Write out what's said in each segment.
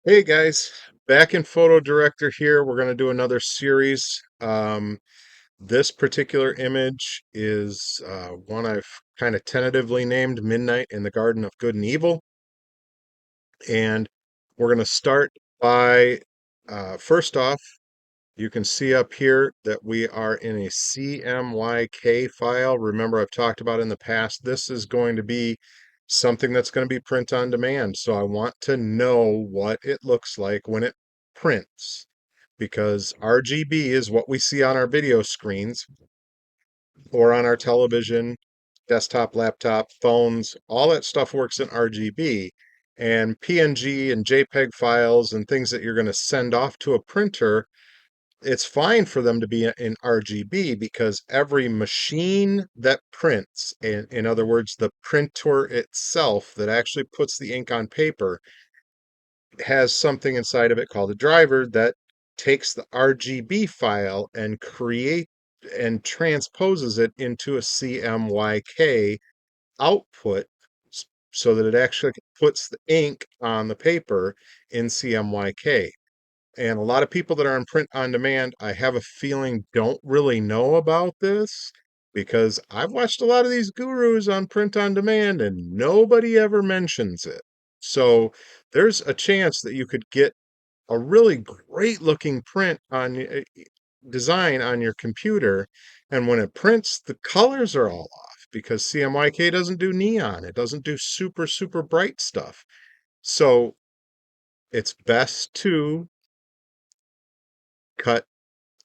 Hey guys, back in Photo Director here. We're going to do another series. This particular image is one I've kind of tentatively named Midnight in the Garden of Good and Evil. And we're going to start by, first off, you can see up here that we are in a CMYK file. Remember, I've talked about in the past, this is going to be something that's going to be print on demand. So I want to know what it looks like when it prints, because RGB is what we see on our video screens or on our television, desktop, laptop, phones. All that stuff works in RGB. And PNG and JPEG files and things that you're going to send off to a printer, it's fine for them to be in RGB because every machine that prints, in other words, the printer itself that actually puts the ink on paper, has something inside of it called a driver that takes the RGB file and transposes it into a CMYK output so that it actually puts the ink on the paper in CMYK. And a lot of people that are on print on demand, I have a feeling don't really know about this because I've watched a lot of these gurus on print on demand and nobody ever mentions it. So there's a chance that you could get a really great looking print on design on your computer. And when it prints, the colors are all off because CMYK doesn't do neon. It doesn't do super, super bright stuff. So it's best to cut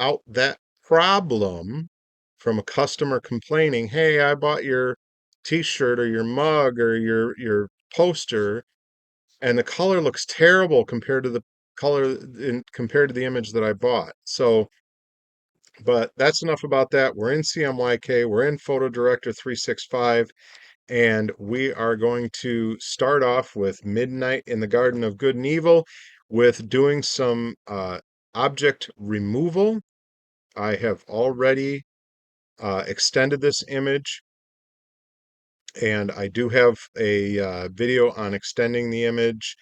out that problem from a customer complaining, "Hey, I bought your t-shirt or your mug or your poster and the color looks terrible compared to the compared to the image that I bought." So, but that's enough about that. We're in CMYK, we're in PhotoDirector365, and we are going to start off with Midnight in the Garden of Good and Evil with doing some object removal. I have already extended this image, and I do have a video on extending the image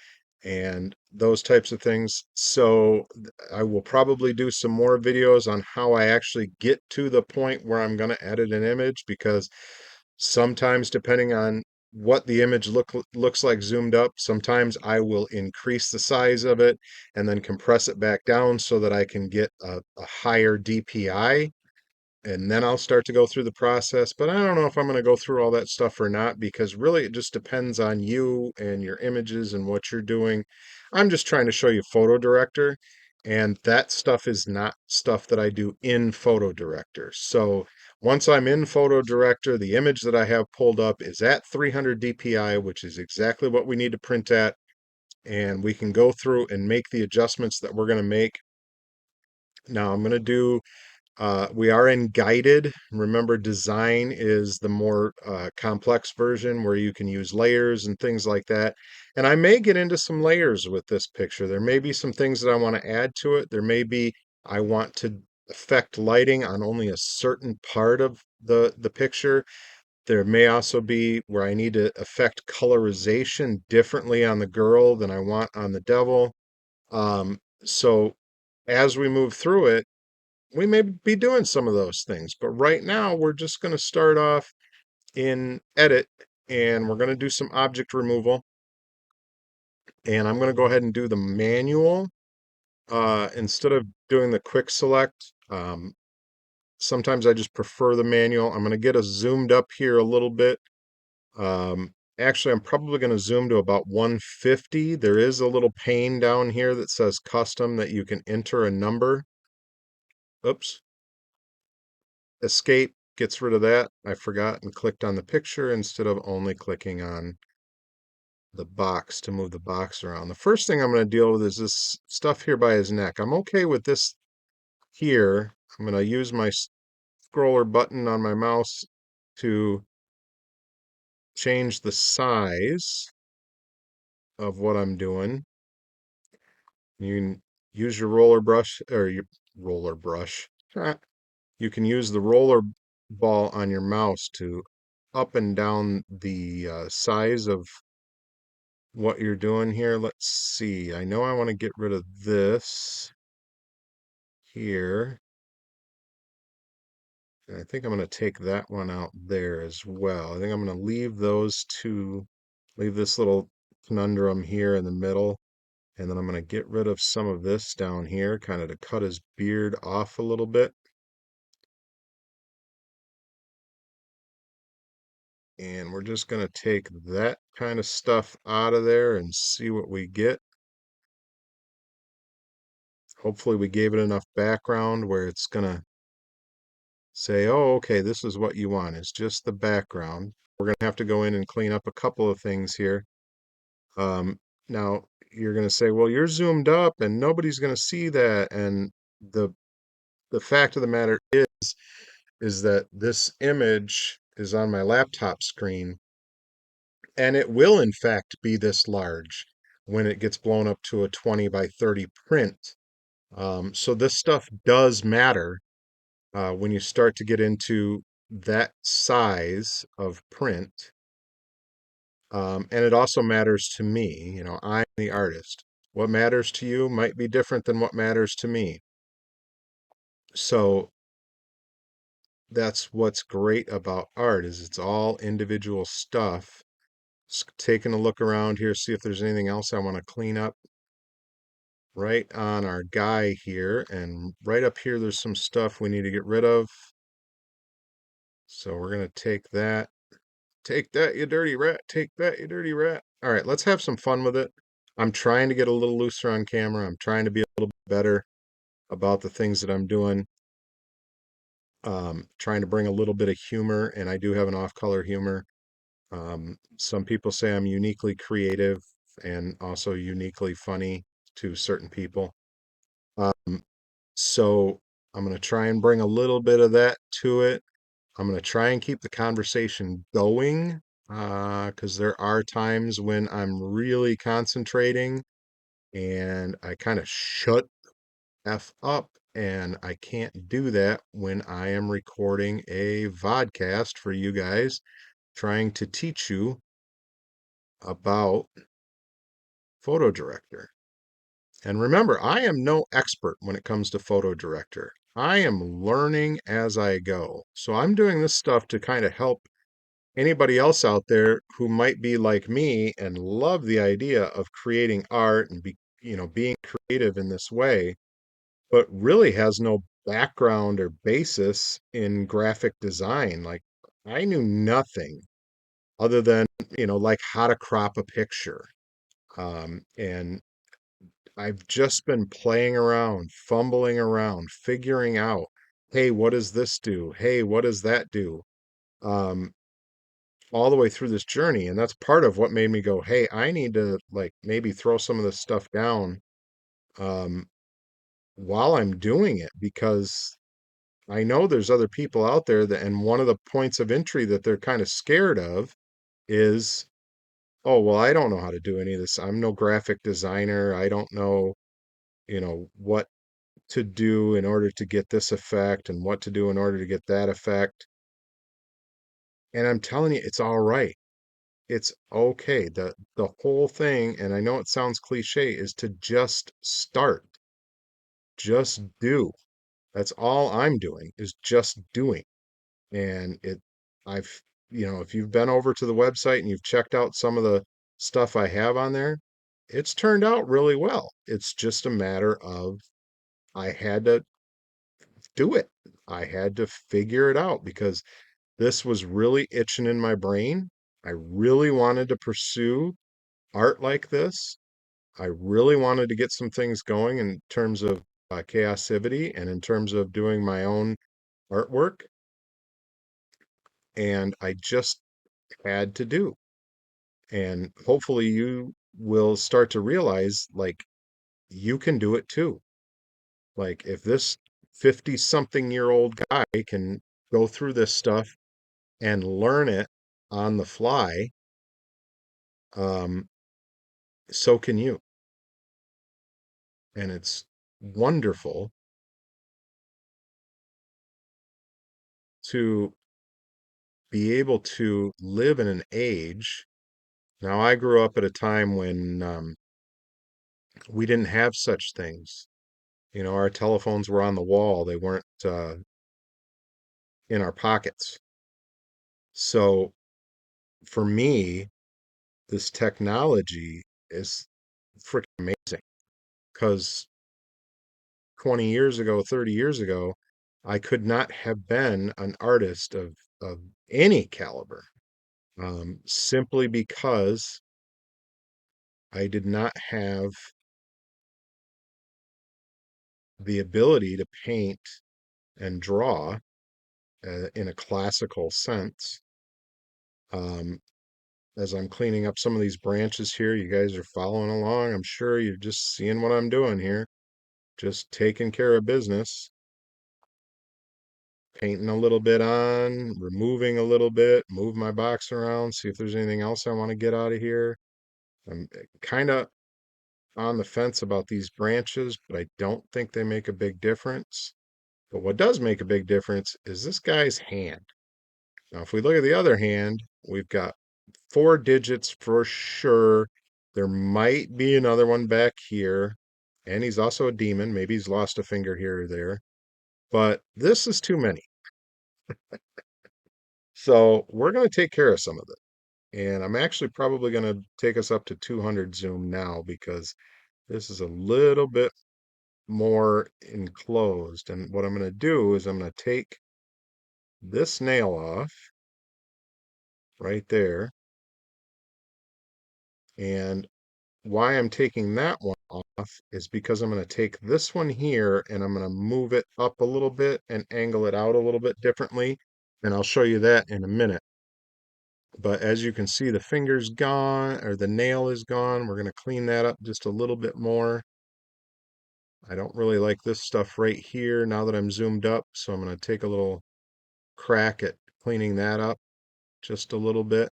and those types of things. So I will probably do some more videos on how I actually get to the point where I'm going to edit an image, because sometimes, depending on what the image looks like zoomed up, sometimes I will increase the size of it and then compress it back down so that I can get a higher DPI, and then I'll start to go through the process. But I don't know if I'm going to go through all that stuff or not, because really it just depends on you and your images and what you're doing. I'm just trying to show you Photo Director, and that stuff is not stuff that I do in Photo Director. So once I'm in Photo Director, the image that I have pulled up is at 300 DPI, which is exactly what we need to print at, and we can go through and make the adjustments that we're going to make. Now I'm going to do we are in guided. Remember, design is the more complex version where you can use layers and things like that. And I may get into some layers with this picture. There may be some things that I want to add to it. There may be I want to affect lighting on only a certain part of the picture. There may also be where I need to affect colorization differently on the girl than I want on the devil. So as we move through it, we may be doing some of those things, but right now we're just going to start off in edit, and we're going to do some object removal, and I'm going to go ahead and do the manual instead of doing the quick select. Sometimes I just prefer the manual. I'm going to get us zoomed up here a little bit. Actually, I'm probably going to zoom to about 150. There is a little pane down here that says custom that you can enter a number. Oops. Escape gets rid of that. I forgot and clicked on the picture instead of only clicking on the box to move the box around. The first thing I'm going to deal with is this stuff here by his neck. I'm okay with this here. I'm going to use my scroller button on my mouse to change the size of what I'm doing. You can use your roller brush, or your roller brush. You can use the roller ball on your mouse to up and down the size of what you're doing here. Let's see. I know I want to get rid of this here. And I think I'm going to take that one out there as well. I think I'm going to leave those two, leave this little conundrum here in the middle. And then I'm going to get rid of some of this down here, kind of to cut his beard off a little bit. And we're just going to take that kind of stuff out of there and see what we get. Hopefully we gave it enough background where it's going to say, oh, okay, this is what you want. It's just the background. We're going to have to go in and clean up a couple of things here. Now, you're going to say, well, you're zoomed up and nobody's going to see that. And the fact of the matter is that this image is on my laptop screen, and it will, in fact, be this large when it gets blown up to a 20 by 30 print. So this stuff does matter when you start to get into that size of print. And it also matters to me. You know, I'm the artist. What matters to you might be different than what matters to me. So that's what's great about art is it's all individual stuff. Just taking a look around here, see if there's anything else I want to clean up. Right on our guy here, and right up here there's some stuff we need to get rid of. So we're going to take that. Take that, you dirty rat. Take that, you dirty rat. All right, let's have some fun with it. I'm trying to get a little looser on camera. I'm trying to be a little bit better about the things that I'm doing. Trying to bring a little bit of humor, and I do have an off-color humor. Some people say I'm uniquely creative and also uniquely funny to certain people. So I'm going to try and bring a little bit of that to it. I'm going to try and keep the conversation going because there are times when I'm really concentrating and I kind of shut F up, and I can't do that when I am recording a vodcast for you guys, trying to teach you about PhotoDirector. And remember, I am no expert when it comes to PhotoDirector. I am learning as I go. So I'm doing this stuff to kind of help anybody else out there who might be like me and love the idea of creating art and being creative in this way, but really has no background or basis in graphic design. Like I knew nothing other than, like how to crop a picture. And I've just been playing around, fumbling around, figuring out, hey, what does this do? Hey, what does that do? Um, all the way through this journey. And that's part of what made me go, hey, I need to like maybe throw some of this stuff down um, while I'm doing it because I know there's other people out there that, and one of the points of entry that they're kind of scared of is, oh, well, I don't know how to do any of this. I'm no graphic designer. I don't know, what to do in order to get this effect and what to do in order to get that effect. And I'm telling you, it's all right. It's okay. The whole thing, and I know it sounds cliche, is to just start. Just do. That's all I'm doing is just doing. And I've, if you've been over to the website and you've checked out some of the stuff I have on there, it's turned out really well. It's just a matter of I had to do it. I had to figure it out because this was really itching in my brain. I really wanted to pursue art like this. I really wanted to get some things going in terms of Kaosivity and in terms of doing my own artwork. And I just had to do. And hopefully you will start to realize like you can do it too. Like if this 50 something year old guy can go through this stuff and learn it on the fly, um, so can you. And it's wonderful to be able to live in an age Now, I grew up at a time when we didn't have such things. You know, our telephones were on the wall, they weren't in our pockets. So for me, this technology is freaking amazing because 20 years ago, 30 years ago, I could not have been an artist of any caliber, simply because I did not have the ability to paint and draw in a classical sense. Um, as I'm cleaning up some of these branches here, you guys are following along. I'm sure you're just seeing what I'm doing here, just taking care of business, painting a little bit on, removing a little bit, move my box around, see if there's anything else I want to get out of here. I'm kind of on the fence about these branches, but I don't think they make a big difference. But what does make a big difference is this guy's hand. Now, if we look at the other hand, we've got 4 digits for sure. There might be another one back here. And he's also a demon. Maybe he's lost a finger here or there. But this is too many. So we're going to take care of some of it. And I'm actually probably going to take us up to 200 zoom now because this is a little bit more enclosed. And what I'm going to do is I'm going to take this nail off right there. And why I'm taking that one off is because I'm going to take this one here and I'm going to move it up a little bit and angle it out a little bit differently. And I'll show you that in a minute. But as you can see, the finger's gone, or the nail is gone. We're going to clean that up just a little bit more. I don't really like this stuff right here now that I'm zoomed up, so I'm going to take a little crack at cleaning that up just a little bit.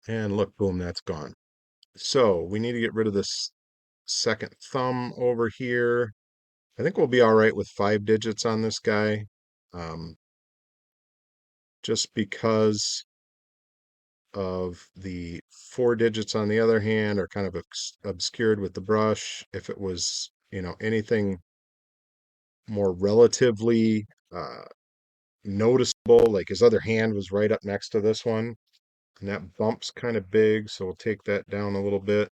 And look, boom, that's gone. So we need to get rid of this second thumb over here. I think we'll be all right with 5 digits on this guy. Um, just because of the 4 digits on the other hand are kind of obscured with the brush. If it was, you know, anything more relatively noticeable, like his other hand was right up next to this one, and that bump's kind of big, so we'll take that down a little bit.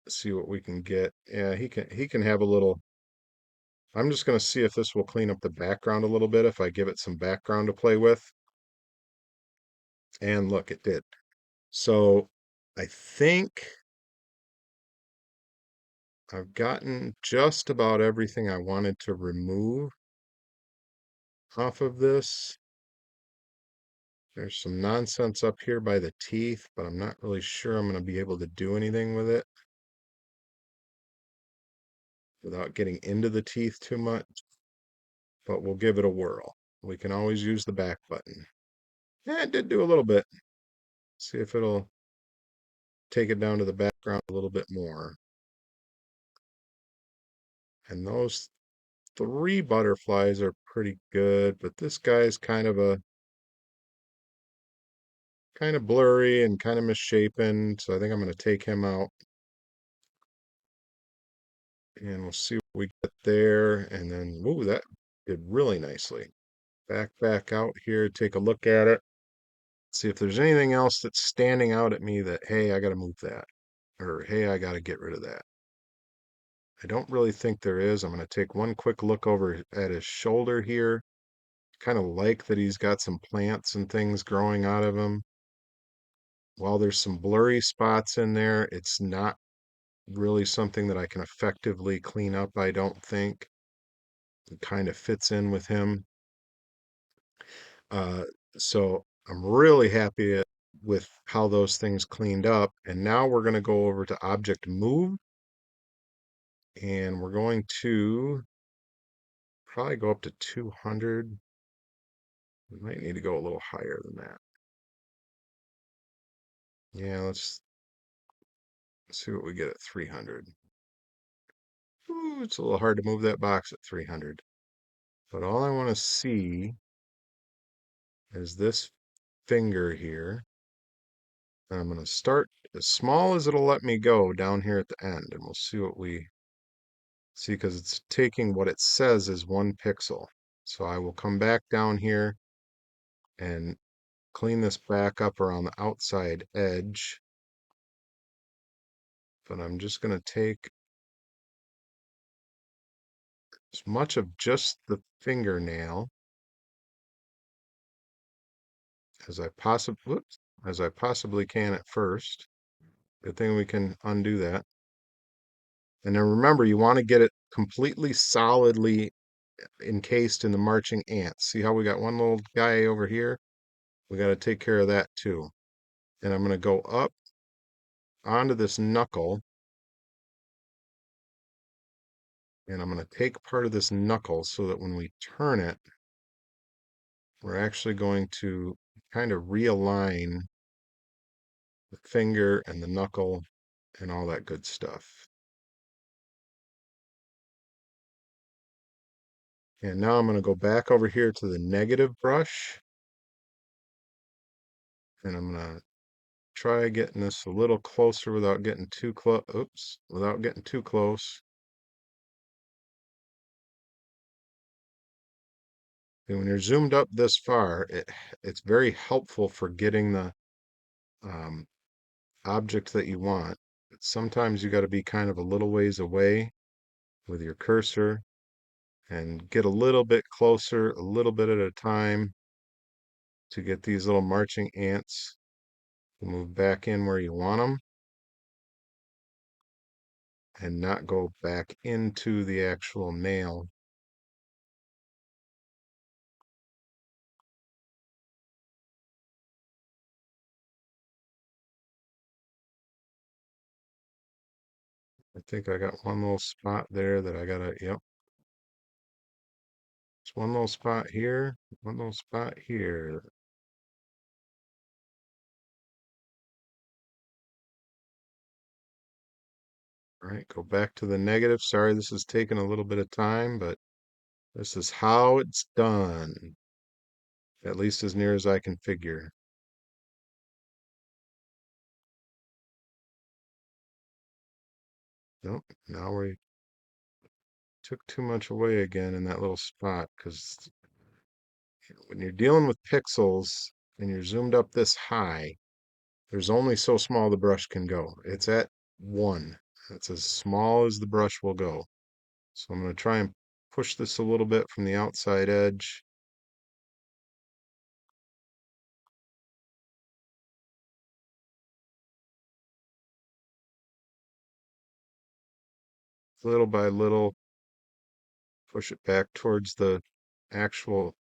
See what we can get. Yeah, he can have a little. I'm just going to see if this will clean up the background a little bit if I give it some background to play with. And look, it did. So I think I've gotten just about everything I wanted to remove off of this. There's some nonsense up here by the teeth, but I'm not really sure I'm going to be able to do anything with it without getting into the teeth too much. But we'll give it a whirl. We can always use the back button. Yeah, it did do a little bit. See if it'll take it down to the background a little bit more. And those 3 butterflies are pretty good, but this guy's kind of blurry and kind of misshapen, so I think I'm going to take him out. And we'll see what we get there. And then, ooh, that did really nicely. Back out here, take a look at it. See if there's anything else that's standing out at me that, hey, I got to move that. Or, hey, I got to get rid of that. I don't really think there is. I'm going to take one quick look over at his shoulder here. Kind of like that he's got some plants and things growing out of him. While there's some blurry spots in there, it's not really something that I can effectively clean up, I don't think. It kind of fits in with him. Uh, so I'm really happy with how those things cleaned up. And now we're going to go over to Object Move. And we're going to probably go up to 200. We might need to go a little higher than that. Yeah, let's see what we get at 300. Ooh, it's a little hard to move that box at 300. But all I want to see is this finger here. And I'm going to start as small as it'll let me go down here at the end, and we'll see what we see, because it's taking what it says is 1 pixel. So I will come back down here and clean this back up around the outside edge. But I'm just going to take as much of just the fingernail as as I possibly can at first. Good thing we can undo that. And then remember, you want to get it completely solidly encased in the marching ants. See how we got one little guy over here? We got to take care of that too. And I'm going to go up onto this knuckle, and I'm going to take part of this knuckle so that when we turn it, we're actually going to kind of realign the finger and the knuckle and all that good stuff. And now I'm going to go back over here to the negative brush, and I'm going to try getting this a little closer without getting too close. Oops, without getting too close. And when you're zoomed up this far, it's very helpful for getting the um, object that you want. But sometimes you got to be kind of a little ways away with your cursor and get a little bit closer, a little bit at a time, to get these little marching ants to move back in where you want them and not go back into the actual nail. I think I got one little spot there that I gotta, yep. It's one little spot here, one little spot here. All right, go back to the negative. Sorry, this is taking a little bit of time, but this is how it's done, at least as near as I can figure. Nope, now we took too much away again in that little spot, because when you're dealing with pixels and you're zoomed up this high, there's only so small the brush can go. It's at 1. It's as small as the brush will go. So I'm going to try and push this a little bit from the outside edge. Little by little, push it back towards the actual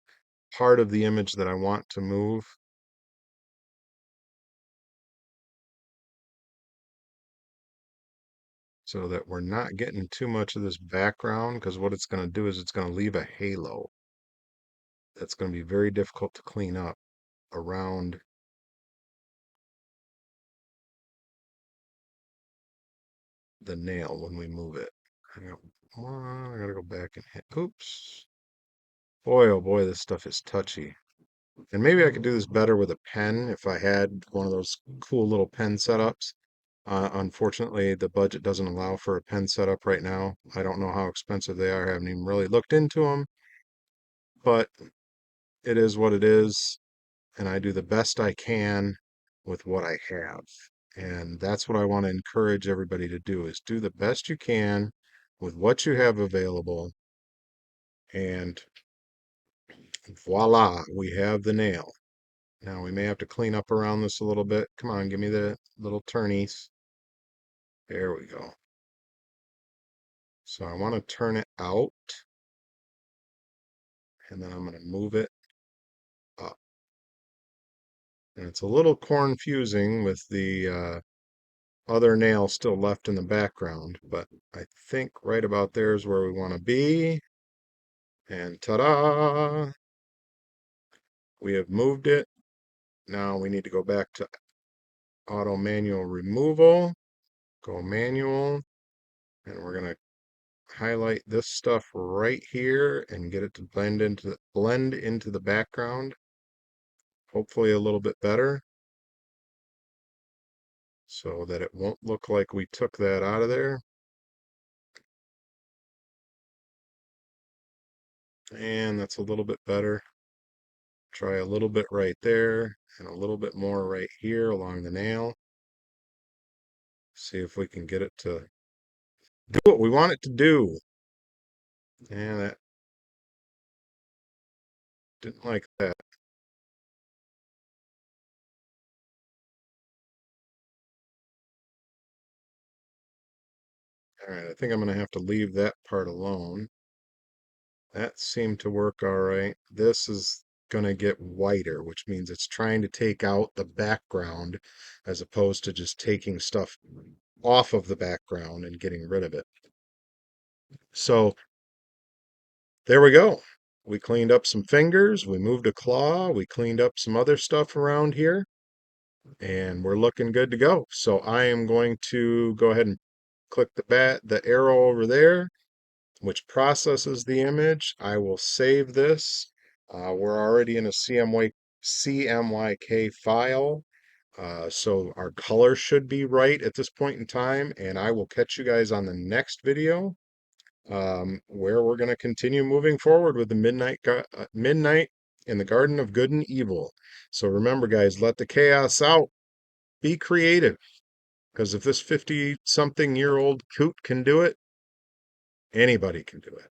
part of the image that I want to move. So that we're not getting too much of this background, because what it's going to do is it's going to leave a halo that's going to be very difficult to clean up around the nail when we move it. I gotta go back and hit, oops. Boy, oh boy, this stuff is touchy. And maybe I could do this better with a pen if I had one of those cool little pen setups. Unfortunately, the budget doesn't allow for a pen setup right now. I don't know how expensive they are. I haven't even really looked into them, but it is what it is, and I do the best I can with what I have. And that's what I want to encourage everybody to do, is do the best you can with what you have available, and voila, we have the nail. Now we may have to clean up around this a little bit. Come on, give me the little turnies. There we go. So I want to turn it out, and then I'm going to move it up. And it's a little confusing with the other nail still left in the background, but I think right about there is where we want to be. And ta-da! We have moved it. Now we need to go back to auto manual removal, go manual, and we're going to highlight this stuff right here and get it to blend into the background. hopefully a little bit better so that it won't look like we took that out of there. And that's a little bit better. Try a little bit right there and a little bit more right here along the nail. See if we can get it to do what we want it to do. And that didn't like that. All right, I think I'm going to have to leave that part alone. That seemed to work all right. This is going to get whiter, which means it's trying to take out the background as opposed to just taking stuff off of the background and getting rid of it. So there we go. We cleaned up some fingers, we moved a claw, we cleaned up some other stuff around here, and we're looking good to go. So I am going to go ahead and click the arrow over there, which processes the image. I will save this. We're already in a CMYK file, so our color should be right at this point in time, and I will catch you guys on the next video, where we're going to continue moving forward with the Midnight in the Garden of Good and Evil. So remember, guys, let the chaos out. Be creative, because if this 50-something-year-old coot can do it, anybody can do it.